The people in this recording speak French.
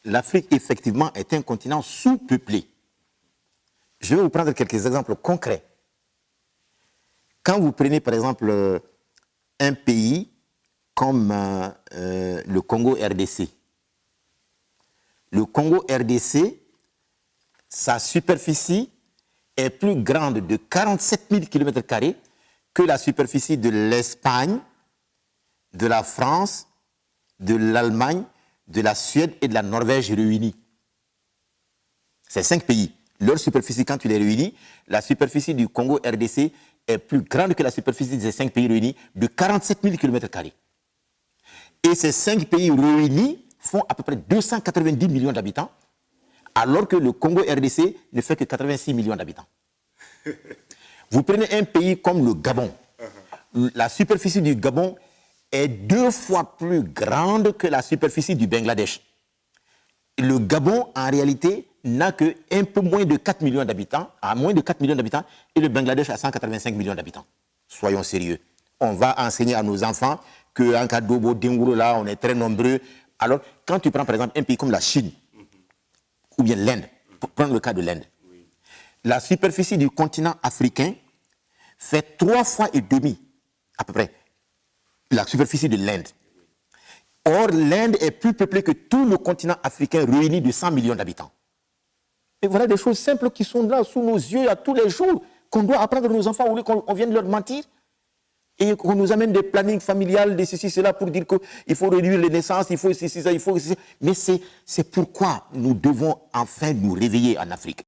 l'Afrique, effectivement, est un continent sous-peuplé. Je vais vous prendre quelques exemples concrets. Quand vous prenez, par exemple, un pays comme le Congo RDC. Le Congo RDC, sa superficie est plus grande de 47 000 km² que la superficie de l'Espagne, de la France, de l'Allemagne, de la Suède et de la Norvège réunis. C'est 5 pays. Leur superficie, quand tu les réunis, la superficie du Congo RDC est plus grande que la superficie de ces 5 pays réunis de 47 000 km². Et ces 5 pays réunis font à peu près 290 millions d'habitants, alors que le Congo RDC ne fait que 86 millions d'habitants. Vous prenez un pays comme le Gabon. La superficie du Gabon est 2 fois plus grande que la superficie du Bangladesh. Le Gabon, en réalité, n'a que un peu moins de 4 millions d'habitants, à moins de 4 millions d'habitants, et le Bangladesh a 185 millions d'habitants. Soyons sérieux. On va enseigner à nos enfants qu'en Kadobo, Denguro, là, on est très nombreux. Alors, quand tu prends par exemple un pays comme la Chine, ou bien l'Inde, pour prendre le cas de l'Inde, la superficie du continent africain fait 3 fois et demi, à peu près, la superficie de l'Inde. Or, l'Inde est plus peuplée que tout le continent africain réuni de 100 millions d'habitants. Et voilà des choses simples qui sont là sous nos yeux à tous les jours, qu'on doit apprendre à nos enfants au lieu qu'on vienne leur mentir. Et qu'on nous amène des plannings familiales, des ceci, cela, pour dire qu'il faut réduire les naissances, il faut ceci, ça, il faut ceci. Mais c'est pourquoi nous devons enfin nous réveiller en Afrique.